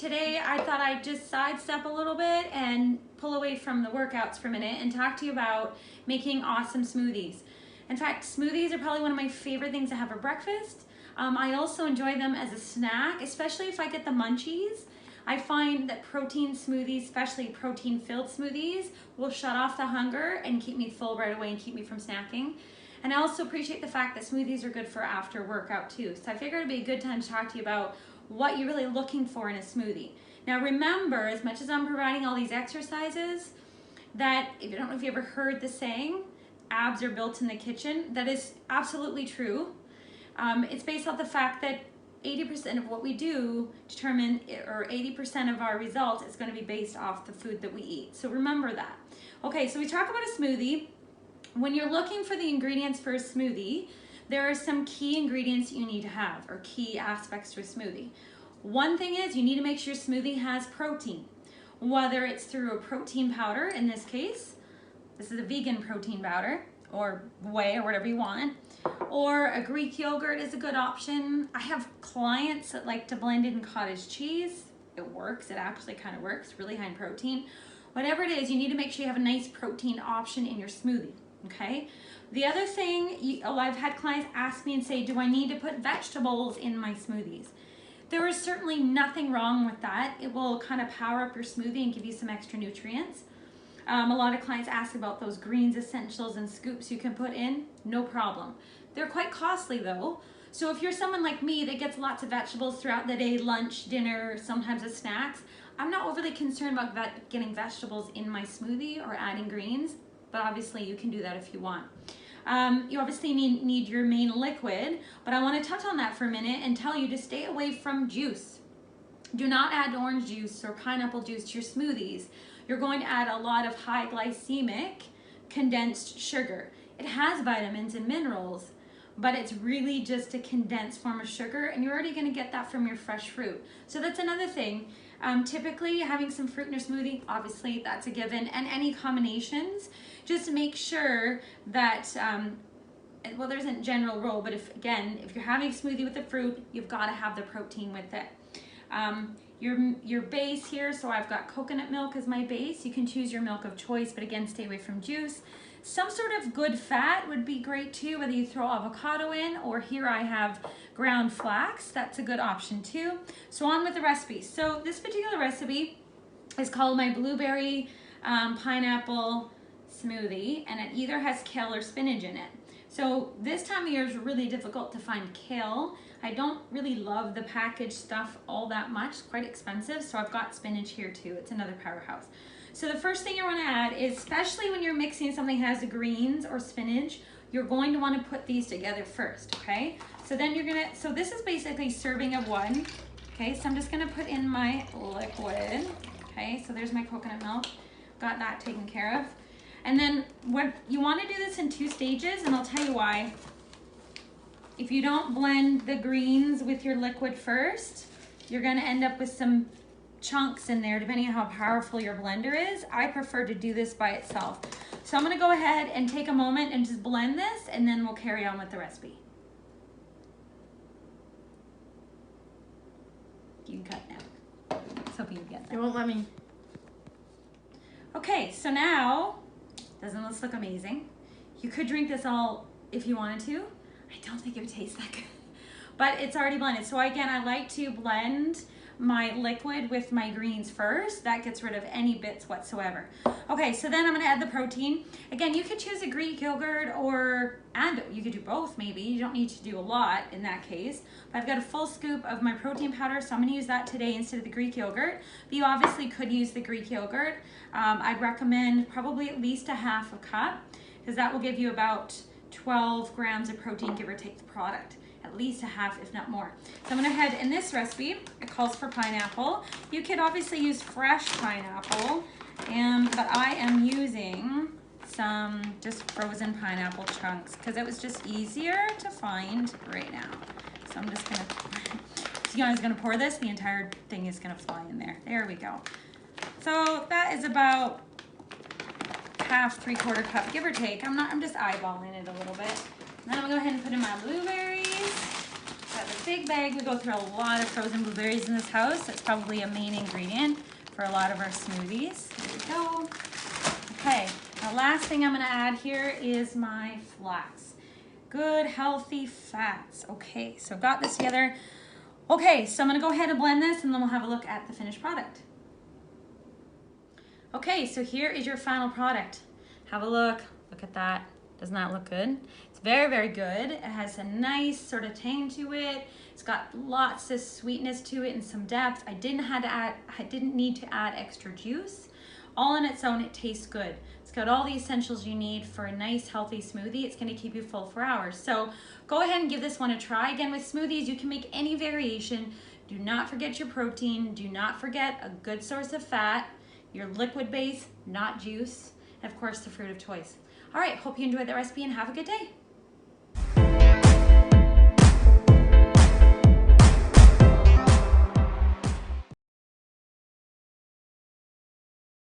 Today I thought I'd just sidestep a little bit and pull away from the workouts for a minute and talk to you about making awesome smoothies. In fact, smoothies are probably one of my favorite things to have for breakfast. I also enjoy them as a snack, especially if I get the munchies. I find that protein smoothies, especially protein-filled smoothies, will shut off the hunger and keep me full right away and keep me from snacking. And I also appreciate the fact that smoothies are good for after workout too. So I figured it'd be a good time to talk to you about what you're really looking for in a smoothie. Now remember, as much as I'm providing all these exercises, that I don't know if you ever heard the saying, abs are built in the kitchen. That is absolutely true. It's based off the fact that 80% of what we do determine, or 80% of our results is going to be based off the food that we eat. So remember that. Okay, so we talk about a smoothie. When you're looking for the ingredients for a smoothie, there are some key ingredients you need to have, or key aspects to a smoothie. One thing is you need to make sure your smoothie has protein, whether it's through a protein powder. In this case, this is a vegan protein powder, or whey, or whatever you want. Or a Greek yogurt is a good option. I have clients that like to blend in cottage cheese. It works, it actually kind of works, really high in protein. Whatever it is, you need to make sure you have a nice protein option in your smoothie, okay? The other thing, I've had clients ask me and say, do I need to put vegetables in my smoothies? There is certainly nothing wrong with that. It will kind of power up your smoothie and give you some extra nutrients. A lot of clients ask about those greens essentials and scoops you can put in. No problem. They're quite costly though. So if you're someone like me that gets lots of vegetables throughout the day, lunch, dinner, sometimes as snacks, I'm not overly concerned about getting vegetables in my smoothie or adding greens, but obviously you can do that if you want. You obviously need your main liquid, but I want to touch on that for a minute and tell you to stay away from juice. Do not add orange juice or pineapple juice to your smoothies. You're going to add a lot of high glycemic condensed sugar. It has vitamins and minerals, but it's really just a condensed form of sugar, and you're already going to get that from your fresh fruit. So that's another thing. Typically having some fruit in your smoothie, obviously that's a given, and any combinations, just make sure that, well, there isn't a general rule, but if you're having a smoothie with the fruit, you've got to have the protein with it. Your base here, so I've got coconut milk as my base. You can choose your milk of choice, but again, stay away from juice. Some sort of good fat would be great too, whether you throw avocado in, or here I have ground flax. That's a good option too. So on with the recipe. So this particular recipe is called my blueberry pineapple smoothie, and it either has kale or spinach in it. So this time of year is really difficult to find kale. I don't really love the packaged stuff all that much. It's quite expensive, so I've got spinach here too. It's another powerhouse. So the first thing you want to add is, especially when you're mixing something that has the greens or spinach, you're going to want to put these together first, okay? So then so this is basically serving of one, okay? So I'm just gonna put in my liquid, okay? So there's my coconut milk, got that taken care of. And then what you want to do this in 2 stages, and I'll tell you why. If you don't blend the greens with your liquid first, you're going to end up with some chunks in there, depending on how powerful your blender is. I prefer to do this by itself. So I'm going to go ahead and take a moment and just blend this, and then we'll carry on with the recipe. You can cut now. So you get that. It won't let me. Okay, so now, doesn't this look amazing? You could drink this all if you wanted to. I don't think it would taste that good, but it's already blended. So again, I like to blend my liquid with my greens first. That gets rid of any bits whatsoever. Okay, so then I'm gonna add the protein. Again, you could choose a Greek yogurt, and you could do both maybe. You don't need to do a lot in that case. But I've got a full scoop of my protein powder, so I'm gonna use that today instead of the Greek yogurt. But you obviously could use the Greek yogurt. I'd recommend probably at least a half a cup, because that will give you about 12 grams of protein, give or take the product. At least a half, if not more. So I'm gonna head, in this recipe, it calls for pineapple. You could obviously use fresh pineapple, but I am using some just frozen pineapple chunks because it was just easier to find right now. So I'm just gonna, so you guys gonna pour this, the entire thing is gonna fly in there. There we go. So that is about half, 3/4 cup, give or take. I'm just eyeballing it a little bit. Then I'm gonna go ahead and put in my blueberries. have a big bag. We go through a lot of frozen blueberries in this house. That's probably a main ingredient for a lot of our smoothies. There we go. Okay, the last thing I'm gonna add here is my flax. Good, healthy fats. Okay, so I've got this together. Okay, so I'm gonna go ahead and blend this and then we'll have a look at the finished product. Okay, so here is your final product. Have a look, look at that. Doesn't that look good? It's very, very good. It has a nice sort of tang to it. It's got lots of sweetness to it and some depth. I didn't need to add extra juice. All on its own, it tastes good. It's got all the essentials you need for a nice, healthy smoothie. It's gonna keep you full for hours. So go ahead and give this one a try. Again, with smoothies, you can make any variation. Do not forget your protein. Do not forget a good source of fat, your liquid base, not juice, and of course, the fruit of choice. All right, hope you enjoyed the recipe and have a good day.